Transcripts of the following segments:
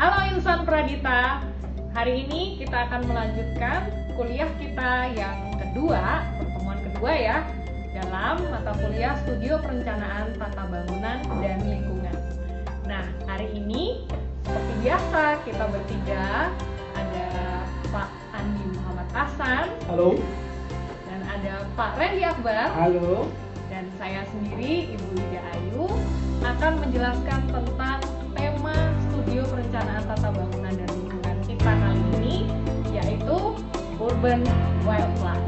Halo Insan Pradita, hari ini kita akan melanjutkan kuliah kita yang kedua, pertemuan kedua ya, dalam mata kuliah Studio Perencanaan Tata Bangunan dan Lingkungan. Nah, hari ini seperti biasa kita bertiga, ada Pak Andi Muhammad Hasan. Halo. Dan ada Pak Randy Akbar. Halo. Dan saya sendiri, Ibu Lydia Ayu, akan menjelaskan tentang tema Studio Perencanaan Tata Bangunan dan Lingkungan kita kali ini, yaitu Urban Wildlife.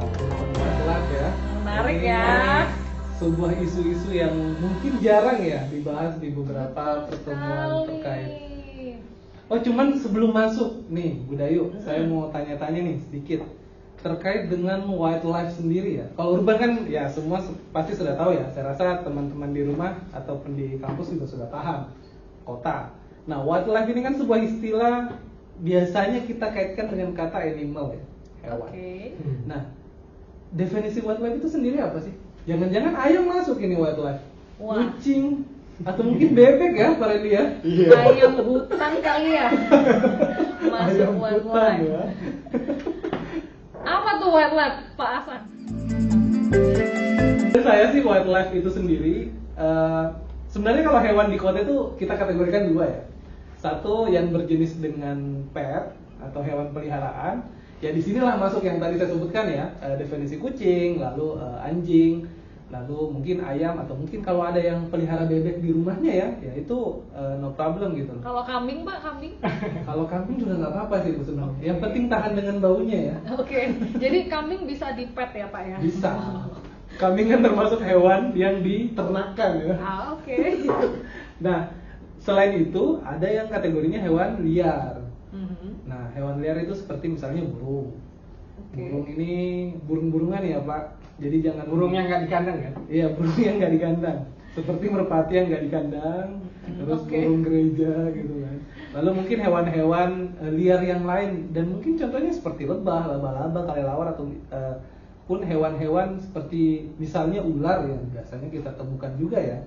Urban Wildlife ya. Menarik ini ya. Sebuah isu-isu yang mungkin jarang ya dibahas di beberapa pertemuan terkait. Oh, cuman sebelum masuk nih, Bu Dayu, saya mau tanya-tanya nih sedikit terkait dengan wildlife sendiri ya. Kalau urban kan ya semua pasti sudah tahu ya. Saya rasa teman-teman di rumah ataupun di kampus juga sudah paham. Kota. Nah, wildlife ini kan sebuah istilah biasanya kita kaitkan dengan kata animal ya, hewan. Oke. Nah, definisi wildlife itu sendiri apa sih? Jangan-jangan ayam masuk ini wildlife. Wah. Kucing atau mungkin bebek ya, Pak Randy ya? Ayam hutan kali ya. Masuk Ayam hutan wildlife. ya. Apa tuh wildlife, Pak Hasan? Saya sih wildlife itu sendiri sebenarnya kalau hewan di kota itu kita kategorikan dua ya. Satu yang berjenis dengan pet atau hewan peliharaan. Ya disinilah masuk yang tadi saya sebutkan ya, definisi kucing, lalu anjing, lalu mungkin ayam atau mungkin kalau ada yang pelihara bebek di rumahnya ya itu no problem gitu. Kalau kambing, Pak, kambing? Kalau kambing juga nggak apa-apa sih Bu sebenarnya. Yang penting tahan dengan baunya ya. Oke. Jadi kambing bisa dipet ya, Pak ya? Bisa. Kambing kan termasuk hewan yang diternakan ya. Oke. Nah, selain itu ada yang kategorinya hewan liar. Nah, hewan liar itu seperti misalnya burung. Oke. Burung ini burung-burungan ya Pak. Jadi jangan Burungnya nggak di kandang ya? Iya, burung yang nggak di kandang. Seperti merpati yang nggak di kandang, terus Oke. burung gereja gitu kan. Lalu mungkin hewan-hewan liar yang lain dan mungkin contohnya seperti lebah, laba-laba, kelelawar atau pun hewan-hewan seperti misalnya ular yang biasanya kita temukan juga ya.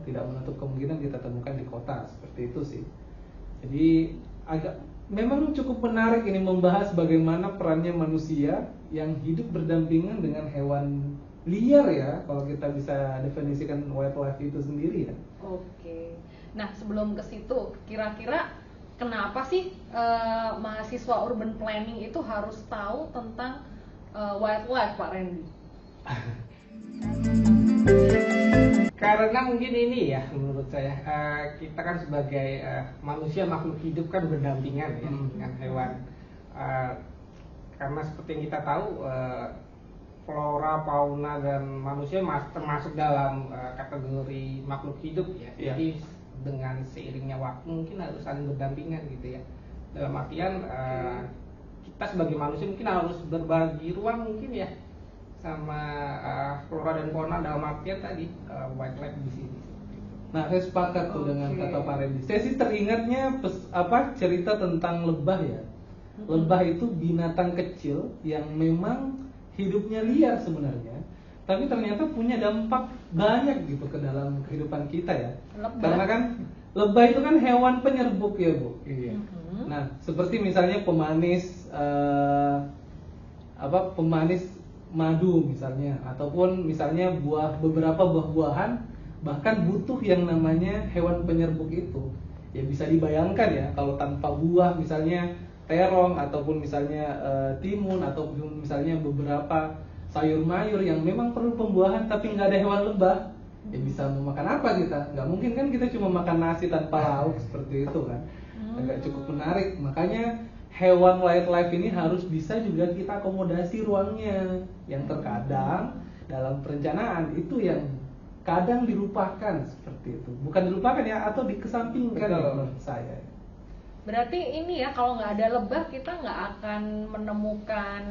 Tidak menutup kemungkinan kita temukan di kota, seperti itu sih. Jadi memang cukup menarik ini membahas bagaimana perannya manusia yang hidup berdampingan dengan hewan liar ya, kalau kita bisa definisikan wildlife itu sendiri ya. Oke. Nah, sebelum ke situ, kira-kira kenapa sih mahasiswa urban planning itu harus tahu tentang wildlife, Pak Randy? Karena mungkin ini ya menurut saya kita kan sebagai manusia makhluk hidup kan berdampingan ya dengan hewan. Karena seperti yang kita tahu flora, fauna dan manusia termasuk dalam kategori makhluk hidup ya. Jadi dengan seiringnya waktu mungkin harus saling berdampingan gitu ya. Dalam artian kita sebagai manusia mungkin harus berbagi ruang mungkin ya sama flora dan fauna dalam artian tadi wildlife di sini. Nah, saya sepakat tuh dengan kata Pak Randy. Saya sih teringatnya cerita tentang lebah ya. Lebah itu binatang kecil yang memang hidupnya liar sebenarnya, tapi ternyata punya dampak banyak gitu ke dalam kehidupan kita ya. Lebah. Karena kan lebah itu kan hewan penyerbuk ya Bu. Iya. Nah, seperti misalnya pemanis pemanis madu misalnya, ataupun misalnya beberapa buah-buahan bahkan butuh yang namanya hewan penyerbuk itu. Ya bisa dibayangkan ya kalau tanpa buah misalnya terong ataupun misalnya timun ataupun misalnya beberapa sayur mayur yang memang perlu pembuahan tapi nggak ada hewan lebah, ya bisa memakan apa kita? Nggak mungkin kan kita cuma makan nasi tanpa lauk seperti itu kan? Agak cukup menarik. Makanya hewan wildlife ini harus bisa juga kita akomodasi ruangnya, yang terkadang dalam perencanaan itu yang kadang dilupakan seperti itu. Bukan dilupakan ya, atau dikesampingkan ya, menurut saya. Berarti ini ya, kalau nggak ada lebah kita nggak akan menemukan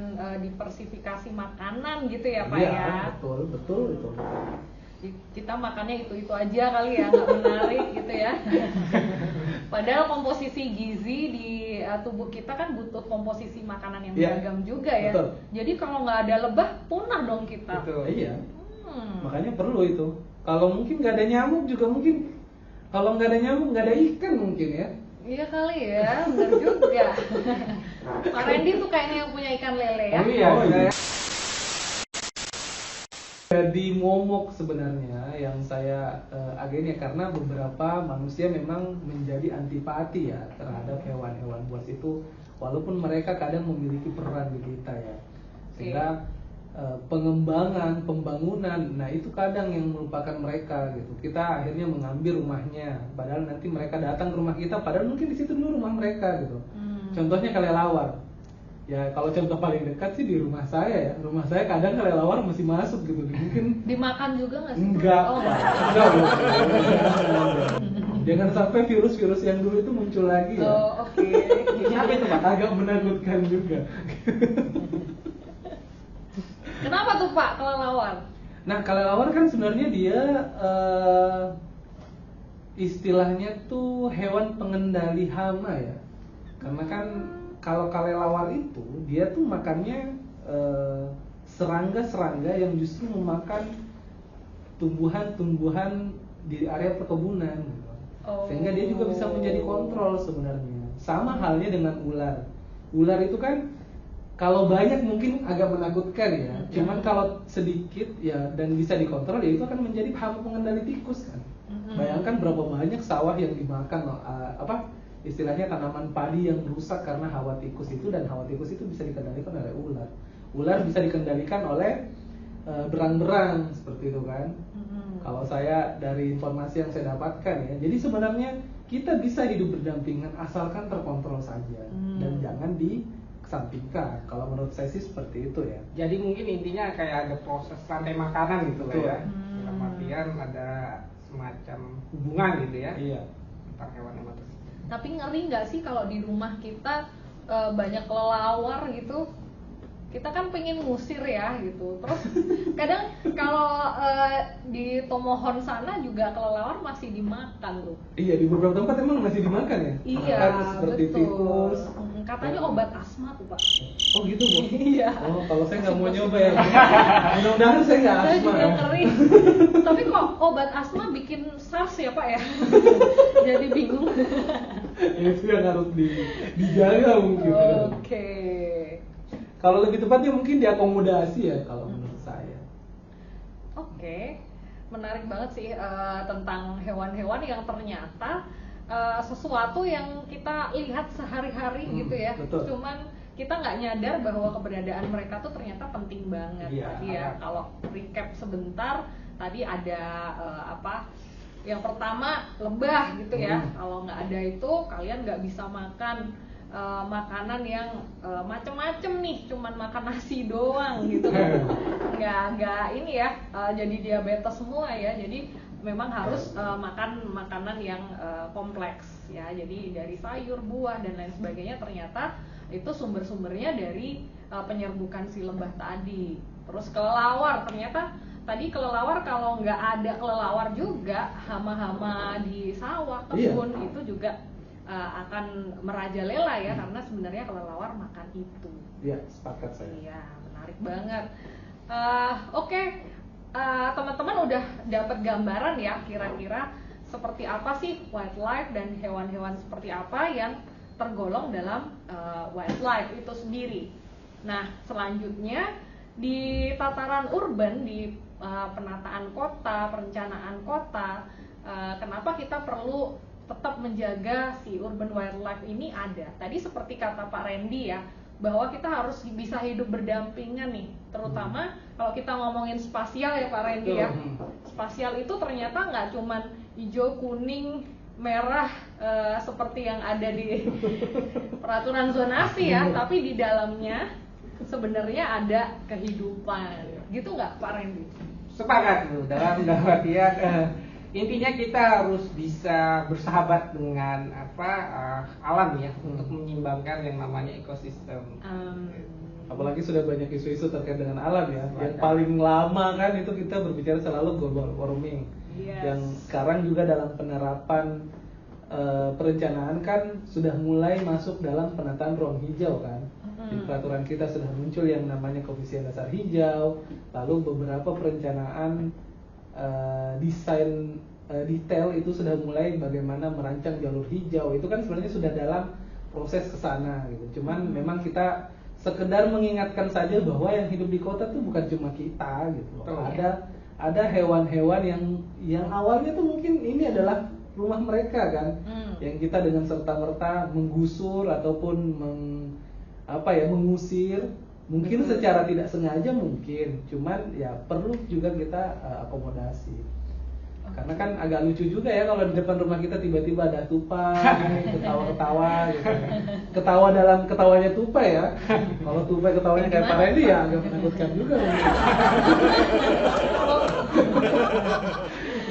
diversifikasi makanan gitu ya Pak Iya, ya? betul. Kita makannya itu aja kali ya, nggak menarik gitu ya. Padahal komposisi gizi di tubuh kita kan butuh komposisi makanan yang beragam juga ya. Betul. Jadi kalau nggak ada lebah, punah dong kita. Betul. Iya. Makanya perlu itu. Kalau mungkin nggak ada nyamuk juga mungkin. Kalau nggak ada nyamuk nggak ada ikan mungkin ya. Iya kali ya, benar juga. Pak Randy tuh kayaknya yang punya ikan lele ya. Oh iya. Jadi momok sebenarnya yang saya agennya karena beberapa manusia memang menjadi antipati ya terhadap hewan-hewan buas itu, walaupun mereka kadang memiliki peran di kita ya, sehingga pengembangan, pembangunan, nah itu kadang yang melupakan mereka gitu. Kita akhirnya mengambil rumahnya, padahal nanti mereka datang ke rumah kita, padahal mungkin di situ dulu rumah mereka gitu. Contohnya kelelawar. Ya kalau contoh paling dekat sih di rumah saya ya. Rumah saya kadang kelelawar masih masuk gitu. Mungkin dimakan juga nggak sih? enggak. Oh, Enggak. Jangan sampai virus-virus yang dulu itu muncul lagi ya. Oh, oke. Apa itu Pak? Agak menakutkan juga. Kenapa tuh Pak kelelawar? Nah, kelelawar kan sebenarnya dia istilahnya tuh hewan pengendali hama ya. Karena kan kalau kelelawar itu dia tuh makannya serangga-serangga yang justru memakan tumbuhan-tumbuhan di area perkebunan gitu. Sehingga dia juga bisa menjadi kontrol sebenarnya. Sama halnya dengan ular. Ular itu kan kalau banyak mungkin agak menakutkan ya. Cuman kalau sedikit ya dan bisa dikontrol ya itu akan menjadi hama pengendali tikus kan. Bayangkan berapa banyak sawah yang dimakan istilahnya tanaman padi yang rusak karena hawa tikus itu, dan hawa tikus itu bisa dikendalikan oleh ular. Ular bisa dikendalikan oleh berang-berang seperti itu kan. Kalau saya dari informasi yang saya dapatkan ya, jadi sebenarnya kita bisa hidup berdampingan asalkan terkontrol saja dan jangan dikesampingkan. Kalau menurut saya sih seperti itu ya. Jadi mungkin intinya kayak ada proses rantai makanan gitu lah ya. Dalam artian ada semacam hubungan gitu ya. Iya. Tentang hewan-hewan tersebut. Tapi ngeri nggak sih kalau di rumah kita banyak kelelawar gitu? Kita kan pengen ngusir ya gitu. Terus kadang kalau di Tomohon sana juga kelelawar masih dimakan loh. Iya, di beberapa tempat emang masih dimakan ya. Iya, Makan seperti betul. tikus. Katanya obat asma tuh Pak. Oh gitu Bu? Iya. Oh kalau saya nggak mau nyoba ya. Mudah-mudahan saya nggak Saya asma. juga ngeri. Tapi kok obat asma bikin SARS ya Pak ya? Jadi bingung. Itu yang harus dijaga mungkin. Oke. Kalau lebih tepatnya mungkin diakomodasi ya kalau menurut saya. Oke. Menarik banget sih tentang hewan-hewan yang ternyata sesuatu yang kita lihat sehari-hari gitu ya. Betul. Cuman kita nggak nyadar bahwa keberadaan mereka tuh ternyata penting banget. Iya, Tadi ya kalau recap sebentar, tadi ada yang pertama lebah gitu ya. Kalau nggak ada itu kalian nggak bisa makan makanan yang macem-macem nih, cuman makan nasi doang gitu. nggak ini ya, jadi diabetes semua ya. Jadi memang harus makan makanan yang kompleks ya. Jadi dari sayur, buah dan lain sebagainya, ternyata itu sumber-sumbernya dari penyerbukan si lebah tadi. Terus kelelawar, ternyata tadi kelelawar kalau nggak ada kelelawar juga hama-hama di sawah, kebun itu juga akan merajalela ya, karena sebenarnya kelelawar makan itu. Iya, sepakat saya. Iya, menarik banget. Oke. Teman-teman udah dapat gambaran ya kira-kira seperti apa sih wildlife dan hewan-hewan seperti apa yang tergolong dalam wildlife itu sendiri. Nah, selanjutnya di tataran urban, di penataan kota, perencanaan kota, kenapa kita perlu tetap menjaga si urban wildlife ini ada. Tadi seperti kata Pak Randy ya, bahwa kita harus bisa hidup berdampingan nih, terutama kalau kita ngomongin spasial ya Pak Randy ya. Spasial itu ternyata nggak cuman hijau, kuning, merah seperti yang ada di peraturan zonasi ya, tapi di dalamnya sebenarnya ada kehidupan, gitu nggak Pak Randy? Sepakat Bu, dalam artian intinya kita harus bisa bersahabat dengan alam ya, untuk menyeimbangkan yang namanya ekosistem. Apalagi sudah banyak isu-isu terkait dengan alam ya. Yang paling lama kan itu kita berbicara selalu global warming. Yang sekarang juga dalam penerapan perencanaan kan sudah mulai masuk dalam penataan ruang hijau kan. Di peraturan kita sudah muncul yang namanya koefisien dasar hijau. Lalu beberapa perencanaan desain detail itu sudah mulai bagaimana merancang jalur hijau, itu kan sebenarnya sudah dalam proses ke sana gitu. Cuman memang kita sekedar mengingatkan saja bahwa yang hidup di kota tuh bukan cuma kita gitu loh. Ada hewan-hewan yang awalnya tuh mungkin ini adalah rumah mereka kan, yang kita dengan serta-merta menggusur ataupun mengusir, mungkin secara tidak sengaja mungkin, cuman ya perlu juga kita akomodasi. Karena kan agak lucu juga ya kalau di depan rumah kita tiba-tiba ada tupai, ketawa-ketawa gitu. Ketawa dalam ketawanya tupai ya. Kalau tupai ketawanya kayak Pak Randy ya agak menakutkan juga.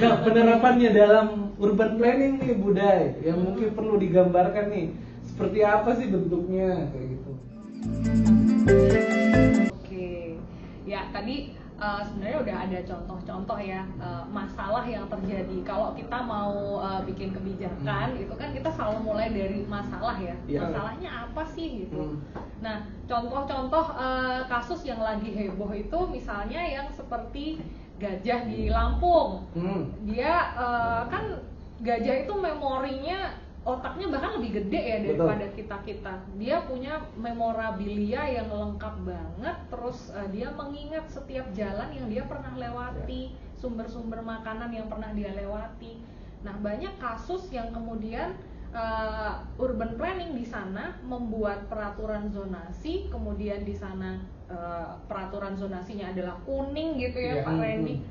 Nah, penerapannya dalam urban planning nih Budai, yang mungkin perlu digambarkan nih, seperti apa sih bentuknya kayak gitu. Oke, ya tadi sebenarnya udah ada contoh-contoh ya masalah yang terjadi kalau kita mau bikin kebijakan itu kan kita selalu mulai dari masalah ya, masalahnya apa sih gitu. Nah, contoh-contoh kasus yang lagi heboh itu misalnya yang seperti gajah di Lampung. Dia kan gajah itu memorinya, otaknya bahkan lebih gede ya daripada kita. Dia punya memorabilia yang lengkap banget. Terus dia mengingat setiap jalan yang dia pernah lewati, sumber-sumber makanan yang pernah dia lewati. Nah, banyak kasus yang kemudian urban planning di sana membuat peraturan zonasi, kemudian di sana peraturan zonasinya adalah kuning gitu ya, Pak Randy,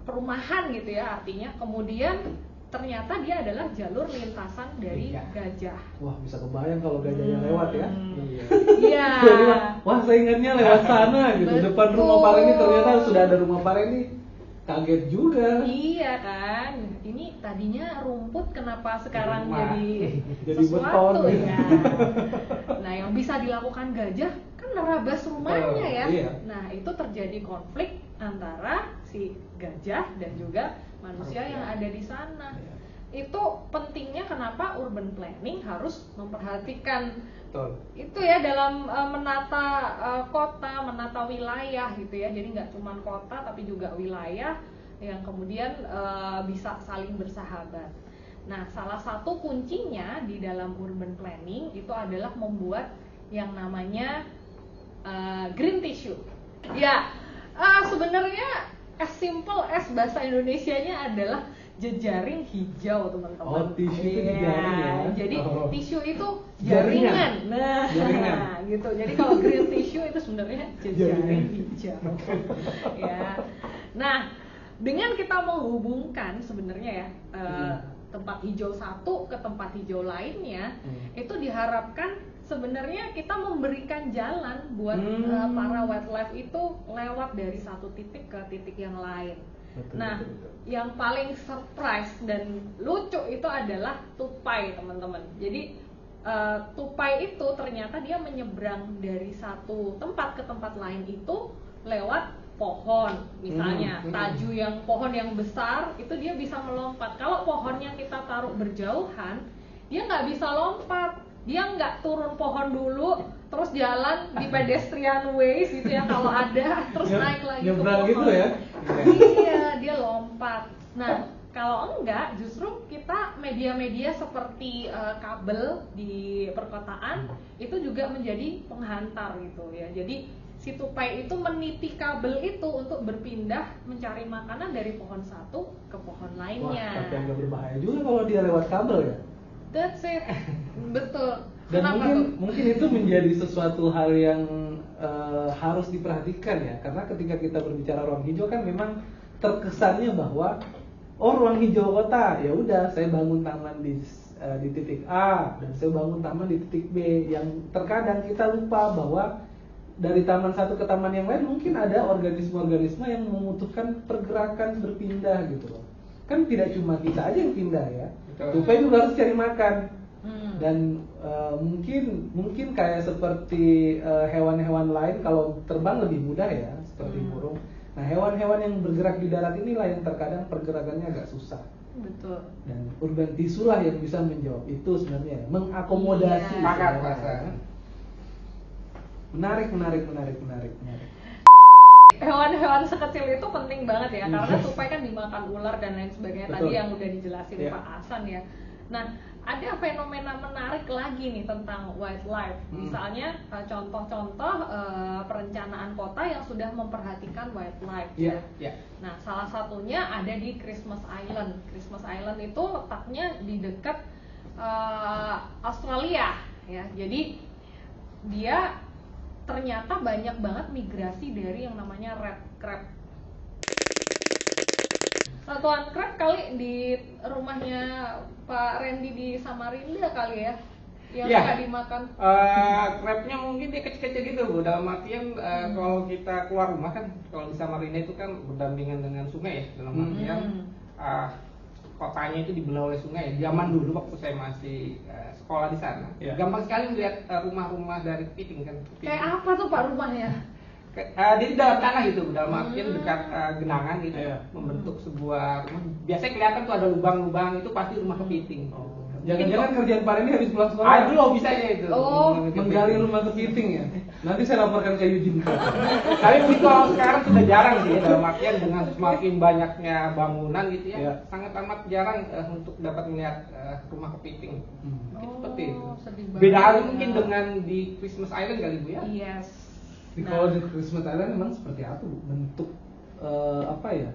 perumahan gitu ya artinya. Kemudian ternyata dia adalah jalur lintasan dari gajah. Wah, bisa kebayang kalau gajahnya lewat ya. Iya. Wah, saya ingatnya lewat sana gitu. Betul. Depan rumah Pak Randy ternyata sudah ada rumah Pak Randy. Kaget juga. Iya kan. Ini tadinya rumput, kenapa sekarang jadi beton sesuatu ya. Nah, yang bisa dilakukan gajah kan nerabas rumahnya ya. Iya. Nah, itu terjadi konflik antara si gajah dan juga manusia yang ada di sana. Itu pentingnya kenapa urban planning harus memperhatikan itu ya dalam menata kota, menata wilayah gitu ya. Jadi nggak cuma kota tapi juga wilayah yang kemudian bisa saling bersahabat. Nah, salah satu kuncinya di dalam urban planning itu adalah membuat yang namanya green tissue. Ya, sebenarnya as simple as bahasa Indonesianya adalah jejaring hijau, teman-teman. Oh, tisu itu jejaring ya. Jadi tisu itu jaringan. Nah, gitu. Jadi kalau green tissue itu sebenarnya jejaring hijau. Ya. Nah, dengan kita menghubungkan sebenarnya ya tempat hijau satu ke tempat hijau lainnya, itu diharapkan sebenarnya kita memberikan jalan buat para wildlife itu lewat dari satu titik ke titik yang lain. Betul. Yang paling surprise dan lucu itu adalah tupai, teman-teman. Jadi tupai itu ternyata dia menyeberang dari satu tempat ke tempat lain itu lewat pohon. Misalnya pohon yang besar itu dia bisa melompat. Kalau pohonnya kita taruh berjauhan, dia nggak bisa lompat. Dia nggak turun pohon dulu, terus jalan di pedestrian ways gitu ya kalau ada, terus naik lagi ke pohon. Gitu ya? Iya, dia lompat. Nah, kalau enggak, justru kita media-media seperti kabel di perkotaan itu juga menjadi penghantar gitu ya. Jadi si tupai itu meniti kabel itu untuk berpindah mencari makanan dari pohon satu ke pohon lainnya. Wah, tapi agak berbahaya juga kalau dia lewat kabel ya. That's it. Betul. Dan Kenapa mungkin itu menjadi sesuatu hal yang harus diperhatikan ya, karena ketika kita berbicara ruang hijau kan memang terkesannya bahwa ruang hijau kota ya udah saya bangun taman di titik A dan saya bangun taman di titik B, yang terkadang kita lupa bahwa dari taman satu ke taman yang lain mungkin ada organisme-organisme yang membutuhkan pergerakan berpindah gitu loh. Kan tidak cuma kita aja yang pindah ya. Tupai juga harus cari makan. Dan mungkin kayak seperti hewan-hewan lain kalau terbang lebih mudah ya, seperti burung. Nah, hewan-hewan yang bergerak di darat inilah yang terkadang pergerakannya agak susah. Betul. Dan urban tissue lah yang bisa menjawab itu sebenarnya, mengakomodasi. Menarik. hewan-hewan sekecil itu penting banget ya, karena tupai kan dimakan ular dan lain sebagainya. Betul. Tadi yang udah dijelasin Iya. Pak Hasan ya. Nah, ada fenomena menarik lagi nih tentang wildlife. Misalnya contoh-contoh perencanaan kota yang sudah memperhatikan wildlife. Iya. Ya. Nah, salah satunya ada di Christmas Island. Christmas Island itu letaknya di dekat Australia ya. Jadi dia ternyata banyak banget migrasi dari yang namanya red crab. Tuan crab kali di rumahnya Pak Randy di Samarinda kali ya, yang Iya. suka dimakan. Crabnya mungkin dia kecil-kecil gitu Bu, dalam artian kalau kita keluar rumah kan, kalau di Samarinda itu kan berdampingan dengan sungai ya, dalam artian kotanya itu dibelah oleh sungai. Zaman dulu waktu saya masih sekolah di sana, Iya. gampang sekali melihat rumah-rumah dari kepiting kan. Kayak apa tuh Pak rumahnya? Dia di dalam tanah gitu, dalam artian dekat genangan gitu, Iya. membentuk sebuah rumah. Biasanya kelihatan tuh ada lubang-lubang, itu pasti rumah kepiting. Jangan-jangan kerjaan Pak Randy habis pulang sekolah Aduh, loh bisa aja itu. Oh, menggali rumah kepiting ya. Nanti saya laporkan ke Eugene. Tapi mungkin kalau sekarang sudah jarang sih, dalam artian dengan semakin banyaknya bangunan gitu ya, Iya. sangat amat jarang untuk dapat melihat rumah kepiting. Itu seperti itu. Sedih banget. Beda halnya mungkin dengan di Christmas Island kali Bu ya. Yes. Kalau di Christmas Island memang seperti apa Bu? Bentuk apa ya?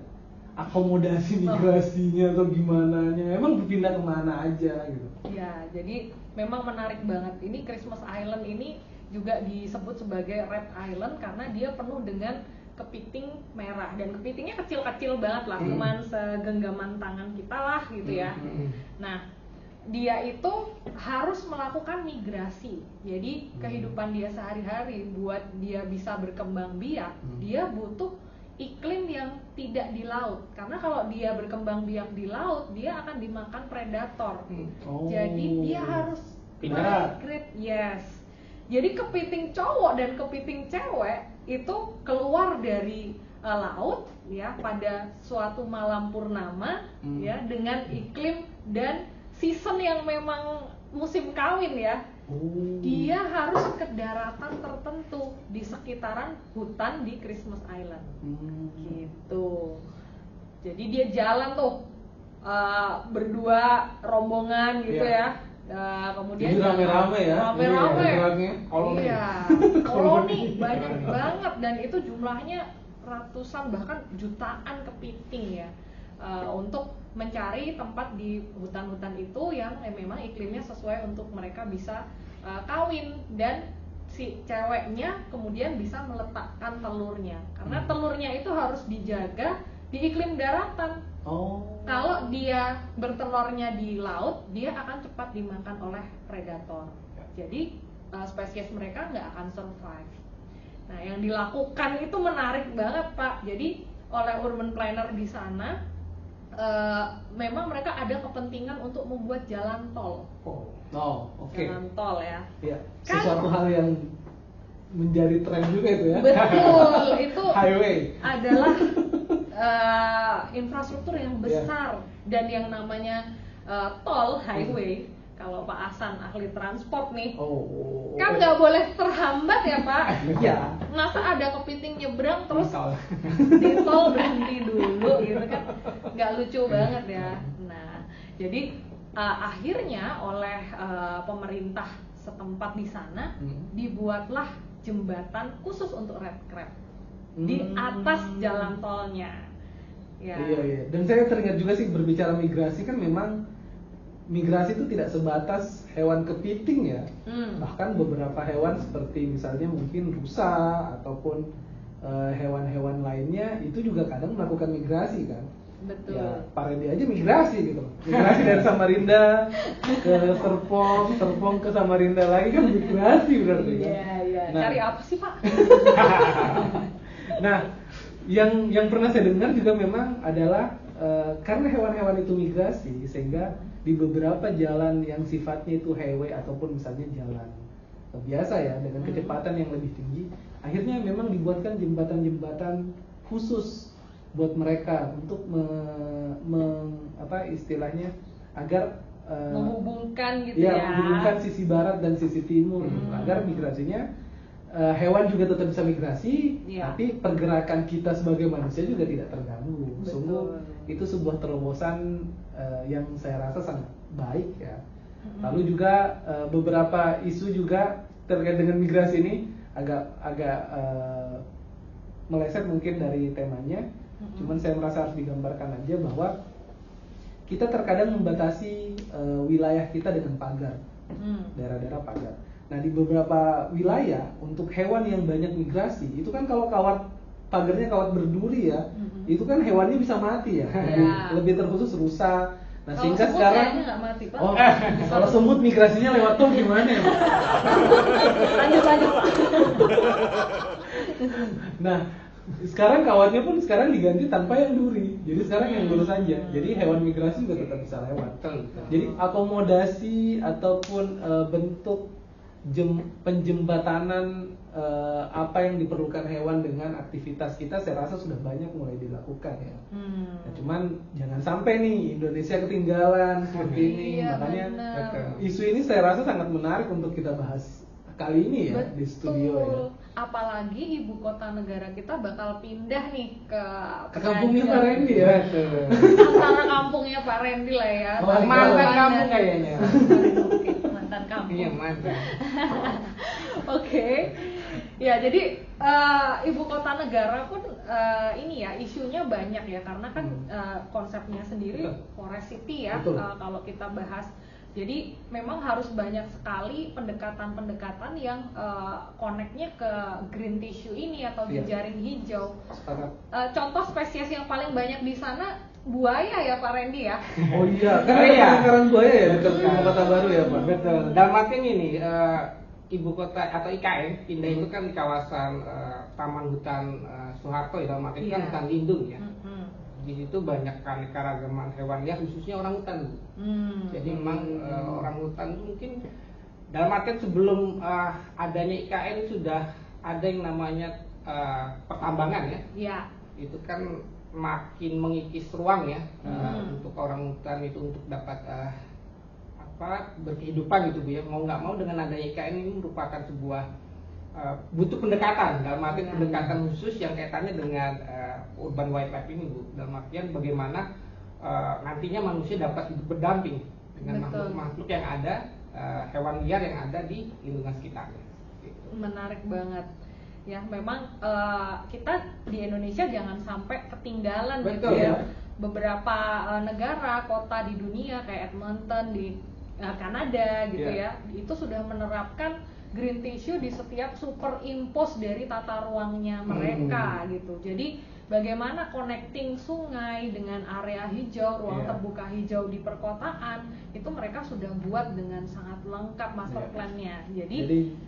Akomodasi migrasinya atau gimana nya? Emang berpindah kemana aja gitu? Ya, jadi memang menarik banget. Ini Christmas Island ini juga disebut sebagai Red Island karena dia penuh dengan kepiting merah, dan kepitingnya kecil-kecil banget lah, cuman segenggaman tangan kita lah gitu ya. Nah, dia itu harus melakukan migrasi. Jadi kehidupan dia sehari-hari buat dia bisa berkembang biak, dia butuh iklim yang tidak di laut. Karena kalau dia berkembang biak di laut, dia akan dimakan predator. Oh. Jadi dia harus Pindah. migrate. Yes. Jadi kepiting cowok dan kepiting cewek itu keluar dari laut ya pada suatu malam purnama ya, dengan iklim dan season yang memang musim kawin ya. Dia harus ke daratan tertentu di sekitaran hutan di Christmas Island. Gitu. Jadi dia jalan tuh berdua rombongan gitu Iya. ya. Kemudian Jadi rame-rame ya? Rame-rame. Iya, geraknya. Koloni. Iya, koloni banyak banget, dan itu jumlahnya ratusan bahkan jutaan kepiting ya, untuk mencari tempat di hutan-hutan itu yang memang iklimnya sesuai untuk mereka bisa kawin, dan si ceweknya kemudian bisa meletakkan telurnya, karena telurnya itu harus dijaga di iklim daratan. Kalau dia bertelurnya di laut, dia akan cepat dimakan oleh predator. Jadi spesies mereka nggak akan survive. Nah, yang dilakukan itu menarik banget Pak. Jadi oleh urban planner di sana, memang mereka ada kepentingan untuk membuat jalan tol. Oke. Jalan tol ya. Ya, Kan- sesuatu hal yang menjadi tren juga itu ya. Betul, itu Highway. adalah infrastruktur yang besar, dan yang namanya tol, highway. Kalau Pak Hasan ahli transport nih, kan nggak boleh terhambat ya Pak. Iya. Masa ada kepiting nyebrang terus Tol. di tol berhenti dulu gitu kan, nggak lucu banget ya. Nah, jadi akhirnya oleh pemerintah setempat di sana dibuatlah jembatan khusus untuk red crab di atas jalan tolnya. Ya. Iya. Dan saya teringat juga sih, berbicara migrasi kan memang migrasi itu tidak sebatas hewan kepiting ya. Bahkan beberapa hewan seperti misalnya mungkin rusa ataupun hewan-hewan lainnya itu juga kadang melakukan migrasi kan. Betul. Ya, Pak Randy aja migrasi gitu. Migrasi dari Samarinda ke Serpong, Serpong ke Samarinda lagi kan migrasi berarti kan. Iya. Nah. Cari apa sih Pak? Nah, yang pernah saya dengar juga memang adalah karena hewan-hewan itu migrasi, sehingga di beberapa jalan yang sifatnya itu highway ataupun misalnya jalan biasa ya dengan kecepatan yang lebih tinggi, akhirnya memang dibuatkan jembatan-jembatan khusus buat mereka untuk istilahnya agar Menghubungkan gitu ya, ya. menghubungkan sisi barat dan sisi timur agar migrasinya hewan juga tetap bisa migrasi, Iya. tapi pergerakan kita sebagai manusia juga tidak terganggu. Betul. Sungguh itu sebuah terobosan yang saya rasa sangat baik ya. Lalu juga beberapa isu juga terkait dengan migrasi ini agak meleset mungkin dari temanya. Cuman saya merasa harus digambarkan aja bahwa kita terkadang membatasi wilayah kita dengan pagar, daerah-daerah pagar. Nah di beberapa wilayah untuk hewan yang banyak migrasi itu kan kalau pagarnya kawat berduri ya, itu kan hewannya bisa mati ya. Iya. Lebih terkhusus rusa. Nah Kalau sehingga semut sekarang kayaknya nggak mati, Pak. oh kalau semut migrasinya lewat tol gimana ya Pak? Lanjut Pak. Nah sekarang kawatnya pun sekarang diganti tanpa yang duri, jadi sekarang yang lurus saja. Jadi hewan migrasi juga tetap bisa lewat. Jadi akomodasi ataupun bentuk penjembatanan apa yang diperlukan hewan dengan aktivitas kita, saya rasa sudah banyak mulai dilakukan ya. Nah, cuman jangan sampai nih Indonesia ketinggalan seperti ini. Iya, Makanya benar. isu ini saya rasa sangat menarik untuk kita bahas kali ini ya di studio ya. Apalagi ibu kota negara kita bakal pindah nih ke Kampungnya Pak Penajam. Randy ya. Antara kampungnya Pak Randy lah ya. Oh, Balik mantan Papan kampung dan- kayaknya. Mantan kampung. Iya mantan. Oke. Ya, jadi ibu kota negara pun ini ya isunya banyak ya, karena kan konsepnya sendiri Betul. Forest City ya. Betul. Kalau kita bahas, jadi memang harus banyak sekali pendekatan-pendekatan yang connect-nya ke green tissue ini atau Iya. jejaring hijau. Sepakat. Contoh spesies yang paling banyak di sana buaya ya Pak Randy ya. Oh iya, kan Oh ada iya. penangkaran buaya ya dekat ibu kota baru ya Pak. Betul. Dalam arti ini ibu kota atau IKN pindah itu kan di kawasan Taman Hutan Soeharto ya, dalam arti kan Iya. hutan lindung ya. Mm-mm. Di situ banyak keanekaragaman hewan liar, khususnya orangutan. Jadi memang orangutan itu mungkin dalam artian sebelum adanya IKN sudah ada yang namanya pertambangan ya. Ya. Itu kan makin mengikis ruang ya untuk orangutan itu untuk dapat berkehidupan gitu Bu ya. Mau nggak mau dengan adanya IKN ini merupakan sebuah butuh pendekatan, dalam arti pendekatan khusus yang kaitannya dengan urban wildlife ini Bu. Dalam artian bagaimana nantinya manusia dapat hidup berdamping dengan Betul. makhluk-makhluk yang ada, hewan liar yang ada di lingkungan sekitarnya. Gitu. Menarik banget ya. Memang kita di Indonesia jangan sampai ketinggalan gitu Betul, ya. ya. Beberapa negara, kota di dunia kayak Edmonton di Kanada gitu Iya. ya, itu sudah menerapkan green tissue di setiap superimpose dari tata ruangnya mereka gitu. Jadi bagaimana connecting sungai dengan area hijau, ruang Iya. terbuka hijau di perkotaan, itu mereka sudah buat dengan sangat lengkap master Iya. plan-nya. Jadi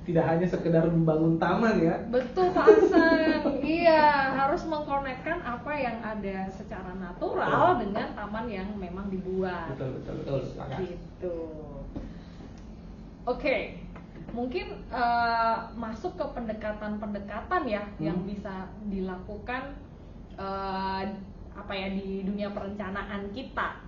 tidak hanya sekedar membangun taman ya. Betul Pak Hasan, iya, harus mengkonekkan apa yang ada secara natural dengan taman yang memang dibuat. Betul, sepakat. Gitu. Oke, mungkin masuk ke pendekatan-pendekatan ya yang bisa dilakukan apa ya di dunia perencanaan kita.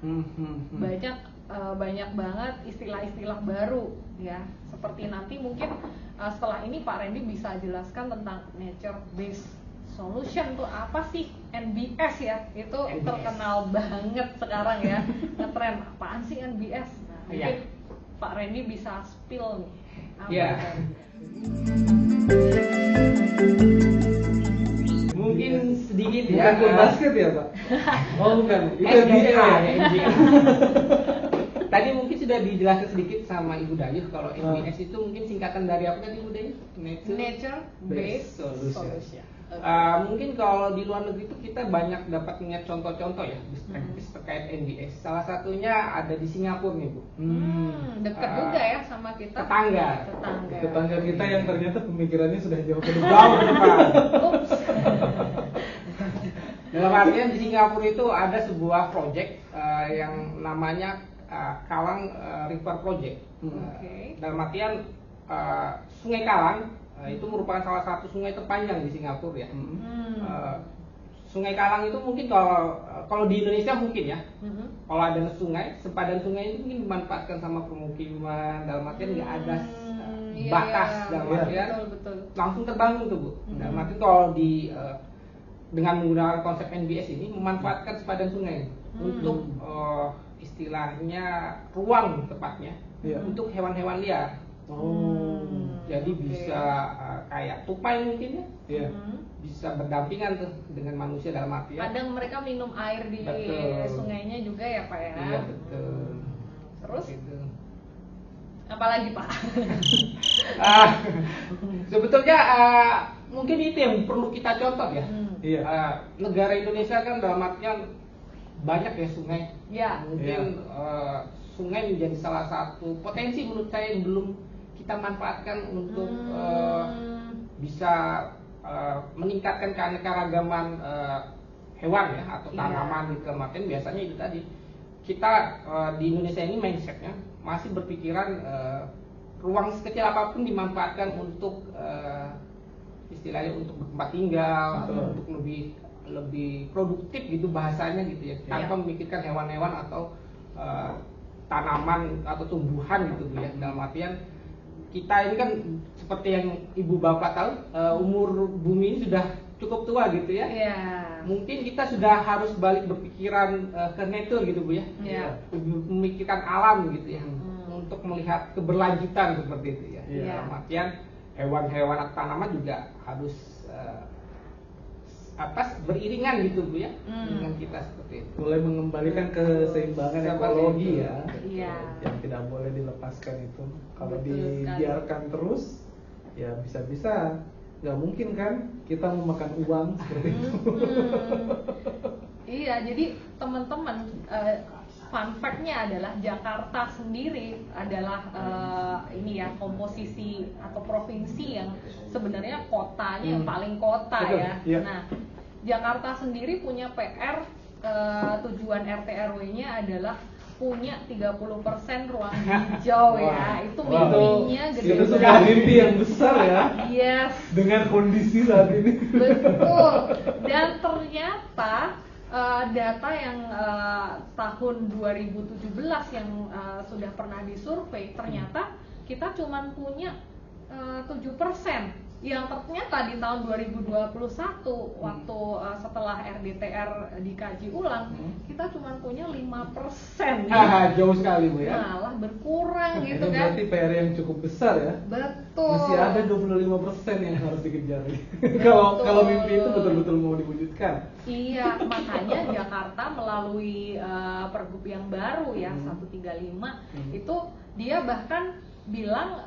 Banyak banget istilah-istilah baru ya, seperti nanti mungkin setelah ini Pak Randy bisa jelaskan tentang nature based solution tuh apa sih, NBS ya, itu NBS. terkenal banget sekarang ya, ngetren. Apaan sih NBS? Nah, mungkin Iya. Pak Randy bisa spill nih apa Iya. itu? Mungkin sedikit Bukan ya. klub basket ya Pak? Oh bukan, itu NBA NBA. ya, NBA. Tadi mungkin sudah dijelaskan sedikit sama Ibu Dayu kalau NBS itu mungkin singkatan dari apa tadi Ibu Dayu? Nature based Solution. solution. Mungkin kalau di luar negeri itu kita banyak dapat melihat contoh-contoh ya best practice terkait NBS. Salah satunya ada di Singapura nih Bu. Dekat juga ya sama kita. Tetangga. Tetangga kita yang ternyata pemikirannya sudah jauh ke depan. Jauh ke depan. Ups. Dalam artian di Singapura itu ada sebuah project yang namanya Kalang River Project. Oke. Dalam artian Sungai Kalang itu merupakan salah satu sungai terpanjang di Singapura ya. Sungai Kalang itu mungkin kalau di Indonesia mungkin ya. Kalau ada sungai, sepadan sungai itu mungkin dimanfaatkan sama permukiman. Dalam artian nggak ada batas Iya, dalam iya, artian betul. langsung terbangun tuh Bu. Dalam arti kalau dengan menggunakan konsep NBS ini memanfaatkan sepadan sungai untuk istilahnya ruang tepatnya Iya. untuk hewan-hewan liar. Jadi Oke. bisa kayak tupai mungkin ya, Iya. bisa berdampingan tuh dengan manusia dalam artian. Kadang mereka minum air di Betul. sungainya juga ya Pak ya. Iya betul. Terus Gitu. apalagi Pak? Sebetulnya mungkin itu yang perlu kita contoh ya. Iya. Negara Indonesia kan dalam artian banyak ya sungai. Ya. Mungkin sungai menjadi salah satu potensi menurut saya yang belum kita manfaatkan untuk bisa meningkatkan keanekaragaman hewan ya atau Iya. tanaman gitu. Makin biasanya itu tadi kita di Indonesia ini mindsetnya masih berpikiran ruang sekecil apapun dimanfaatkan untuk istilahnya untuk tempat tinggal atau untuk lebih produktif gitu bahasanya gitu ya, tanpa memikirkan hewan-hewan atau tanaman atau tumbuhan gitu Bu ya. Dalam artian kita ini kan seperti yang ibu bapak tahu umur bumi ini sudah cukup tua gitu ya. Iya. Mungkin kita sudah harus balik berpikiran ke nature gitu Bu ya. Iya. Memikirkan alam gitu ya. Untuk melihat keberlanjutan seperti itu ya. Iya. Dalam artian hewan-hewan atau tanaman juga harus beriringan gitu Bu ya dengan kita seperti itu. Mulai mengembalikan keseimbangan ekologi ya. Iya. Yang tidak boleh dilepaskan itu. Kalau Betul sekali. dibiarkan terus, ya bisa-bisa nggak mungkin kan kita memakan uang seperti itu. Iya, jadi teman-teman fun fact-nya adalah Jakarta sendiri adalah ini ya komposisi atau provinsi yang sebenarnya kotanya yang paling kota Betul, ya. iya. Nah, Jakarta sendiri punya PR tujuan RT RW-nya adalah punya 30% ruang hijau ya. Itu mimpinya gede Itu sudah banget. mimpi yang besar ya. Yes. Dengan kondisi saat ini. Betul. Dan ternyata data yang tahun 2017 yang sudah pernah disurvei, ternyata kita cuman punya 7%. Yang ternyata di tahun 2021 waktu setelah RDTR dikaji ulang, kita cuman punya 5%. Jauh sekali Bu ya. Malah berkurang gitu Itu kan. berarti PR yang cukup besar ya. Betul. Masih ada 25% yang harus dikejar. Kalau mimpi itu betul-betul mau diwujudkan. Iya, makanya Jakarta melalui pergub yang baru ya 135 itu dia bahkan bilang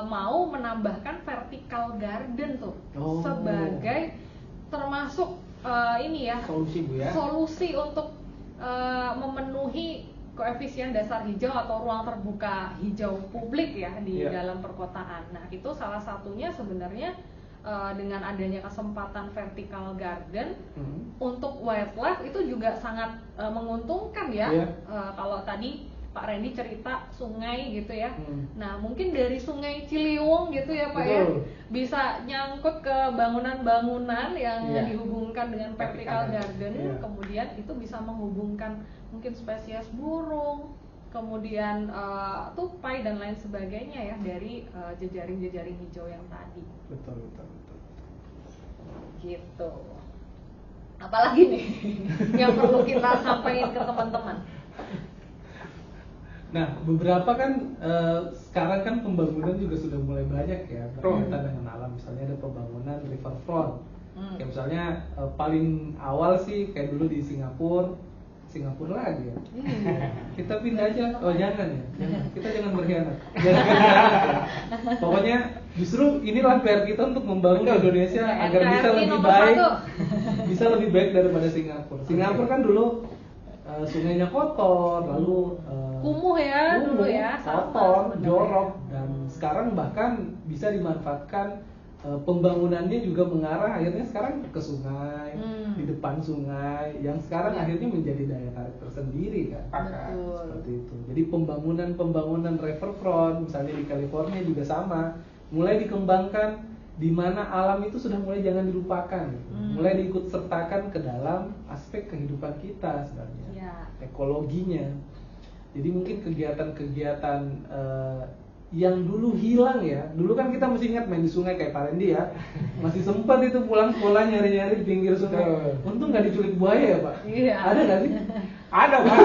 mau menambahkan vertical garden tuh sebagai termasuk ini ya Solusi Bu ya. solusi untuk memenuhi koefisien dasar hijau atau ruang terbuka hijau publik ya di dalam perkotaan. Nah itu salah satunya sebenarnya dengan adanya kesempatan vertical garden untuk wildlife itu juga sangat menguntungkan ya. Kalau tadi Pak Randy cerita sungai gitu ya. Nah mungkin dari sungai Ciliwung gitu ya Pak ya bisa nyangkut ke bangunan-bangunan yang dihubungkan dengan vertical garden. Kemudian itu bisa menghubungkan mungkin spesies burung, kemudian tupai dan lain sebagainya ya dari jejaring-jejaring hijau yang tadi. Betul. Gitu. Apalagi nih yang perlu kita sampaikan ke teman-teman? Nah, beberapa kan sekarang kan pembangunan juga sudah mulai banyak ya berkaitan dengan alam. Misalnya ada pembangunan riverfront. Kayak misalnya paling awal sih kayak dulu di Singapura lagi ya. Kita pindah aja. Oh jangan ya. Kita jangan berkhianat. Pokoknya justru inilah PR kita untuk membangun Indonesia agar bisa lebih baik. Bisa lebih baik daripada Singapura. Singapura kan dulu sungainya kotor, lalu kumuh ya dulu ya, kotor, jorok, dan sekarang bahkan bisa dimanfaatkan pembangunannya juga mengarah akhirnya sekarang ke sungai, di depan sungai, yang sekarang akhirnya menjadi daya tarik tersendiri kan. Betul. Seperti itu. Jadi pembangunan riverfront, misalnya di California juga sama, mulai dikembangkan di mana alam itu sudah mulai jangan dilupakan, mulai diikut sertakan ke dalam aspek kehidupan kita sebenarnya, ekologinya. Jadi mungkin kegiatan-kegiatan yang dulu hilang ya. Dulu kan kita mesti ingat main di sungai kayak Pak Randy ya. Masih sempat itu pulang sekolah nyari-nyari di pinggir sungai. Untung nggak diculik buaya ya Pak. Iya. Ada nggak sih? Ada Pak.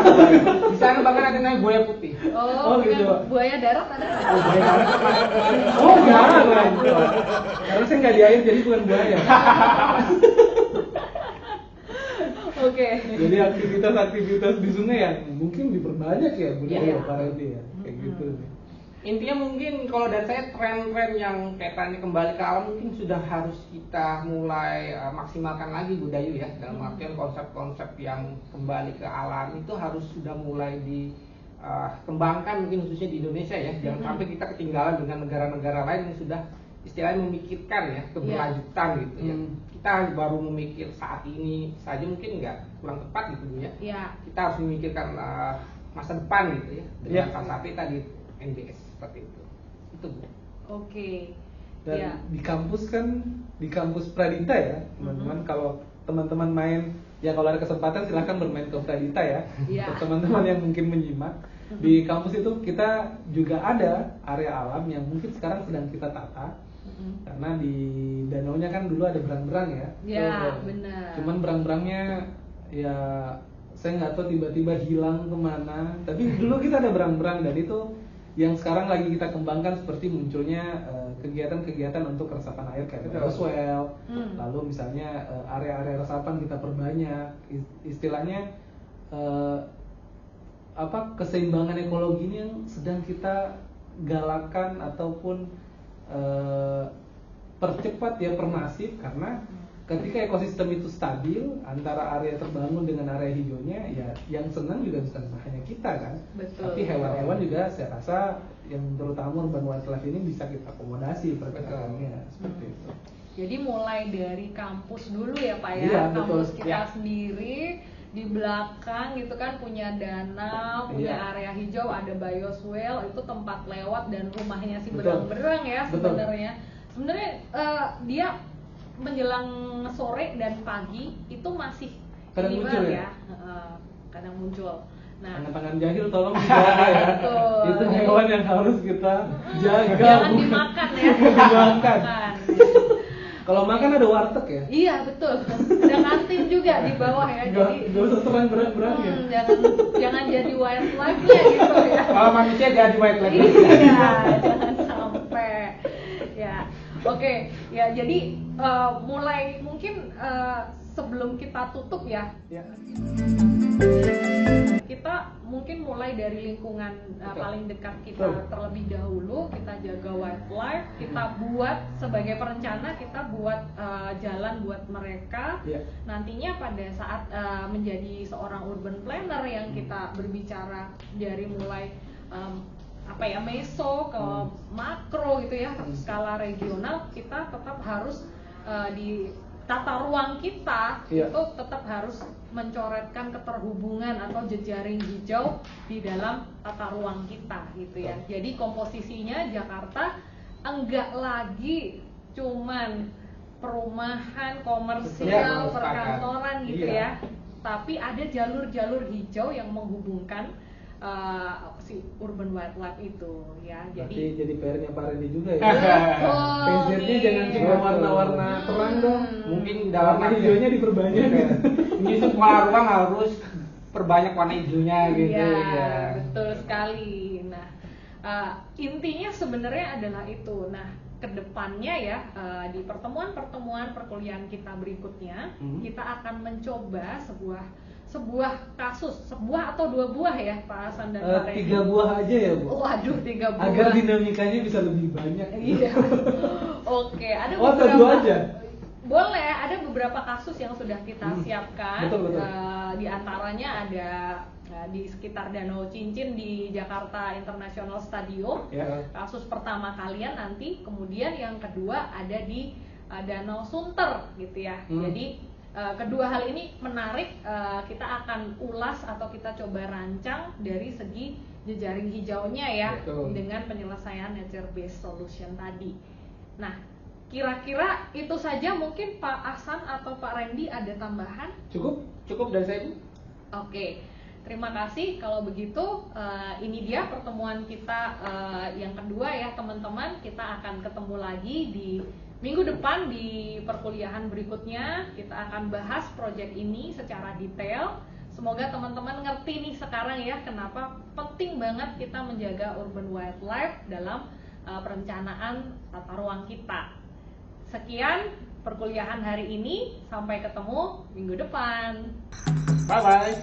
Di sana bahkan ada namanya buaya putih. Oh, gitu, bukan Pak. buaya darat ada nggak? Oh jangan. Karena saya nggak di air jadi bukan buaya. Oke. Jadi aktivitas-aktivitas di sungai yang mungkin diperbanyak ya budaya Iya. Pak Randy ya. Kayak gitu. Intinya mungkin kalau dari saya tren-tren yang kaitannya kembali ke alam mungkin sudah harus kita mulai maksimalkan lagi budaya ya, dalam artian konsep-konsep yang kembali ke alam itu harus sudah mulai dikembangkan mungkin khususnya di Indonesia ya. Jangan sampai kita ketinggalan dengan negara-negara lain yang sudah istilahnya memikirkan ya keberlanjutan gitu ya. Kita baru memikir saat ini saja mungkin kurang tepat gitu Bu ya. Iya. Kita harus memikirkan masa depan gitu ya dengan salah satu tadi NBS seperti itu Bu. Oke. Dan Iya. di kampus kan, di kampus Pradita ya teman-teman, kalau teman-teman main ya, kalau ada kesempatan silahkan bermain ke Pradita ya. Iya. Untuk teman-teman yang mungkin menyimak di kampus itu kita juga ada area alam yang mungkin sekarang sedang kita tata. Karena di danaunya kan dulu ada berang-berang ya. Ya, benar. Cuman berang-berangnya ya saya nggak tahu tiba-tiba hilang kemana. Tapi dulu kita ada berang-berang dan itu yang sekarang lagi kita kembangkan seperti munculnya kegiatan-kegiatan untuk resapan air kayak Roswell. Lalu misalnya area-area resapan kita perbanyak. Istilahnya keseimbangan ekologi ini yang sedang kita galakan ataupun percepat ya, permasif, karena ketika ekosistem itu stabil antara area terbangun dengan area hijaunya ya, yang senang juga bukan hanya kita kan. Betul. Tapi hewan-hewan juga saya rasa yang terutama urban wildlife ini bisa kita akomodasi pergerakannya seperti itu. Jadi mulai dari kampus dulu ya Pak ya, Iya, kampus betul. kita sendiri di belakang gitu kan punya danau, punya area hijau, ada bioswale, itu tempat lewat dan rumahnya si berang-berang ya sebenarnya. Sebenarnya dia menjelang sore dan pagi itu masih Kadang minimal muncul ya, kadang muncul. Nah, tangan-tangan jahil tolong dijaga ya. Betul. Itu hewan yang harus kita jaga. jangan bukan dimakan ya. dimakan. Kalau makan ada warteg ya. Iya betul. Ada kantin juga di bawah ya. Jadi Gak usah serang berat-berat ya. jangan jadi wildlife ya gitu ya. Kalau manusia jadi wildlife. Iya, jangan sampai. Ya, oke. Ya, jadi mulai mungkin sebelum kita tutup ya. Kita mungkin mulai dari lingkungan paling dekat kita terlebih dahulu. Kita jaga wildlife, kita buat sebagai perencana, kita buat jalan buat mereka. Nantinya pada saat menjadi seorang urban planner yang kita berbicara dari mulai meso ke makro gitu ya, skala regional, kita tetap harus di tata ruang kita itu tetap harus mencoretkan keterhubungan atau jejaring hijau di dalam tata ruang kita gitu ya. Jadi komposisinya Jakarta enggak lagi cuman perumahan komersial, perkantoran gitu ya. Tapi ada jalur-jalur hijau yang menghubungkan si urban wildlife itu ya. Jadi PR-nya Pak Randy juga ya. PZ-nya jangan cuma warna-warna terang dong. Mungkin dalam warna hijaunya diperbanyak. Ini sekolah ruang harus perbanyak warna hijaunya gitu ya. Betul sekali. Nah, intinya sebenarnya adalah itu. Nah, kedepannya ya di pertemuan-pertemuan perkuliahan kita berikutnya kita akan mencoba sebuah kasus, sebuah atau 2 buah ya Pak Hasan dan Pak Randy. 3 buah aja ya Bu. Waduh, 3 buah. Agar dinamikanya bisa lebih banyak. Iya. Oke, ada beberapa. beberapa. 2 aja. Boleh, ada beberapa kasus yang sudah kita siapkan. Betul. Di antaranya ada di sekitar Danau Cincin di Jakarta International Stadium. Kasus pertama kalian nanti, kemudian yang kedua ada di Danau Sunter gitu ya. Jadi kedua hal ini menarik, kita akan ulas atau kita coba rancang dari segi jejaring hijaunya ya. Betul. Dengan penyelesaian nature based solution tadi. Nah, kira-kira itu saja, mungkin Pak Hasan atau Pak Randy ada tambahan? Cukup dari saya Bu. Oke. Terima kasih. Kalau begitu, ini dia pertemuan kita yang kedua ya teman-teman. Kita akan ketemu lagi di minggu depan di perkuliahan berikutnya. Kita akan bahas proyek ini secara detail. Semoga teman-teman ngerti nih sekarang ya kenapa penting banget kita menjaga urban wildlife dalam perencanaan tata ruang kita. Sekian perkuliahan hari ini. Sampai ketemu minggu depan. Bye bye.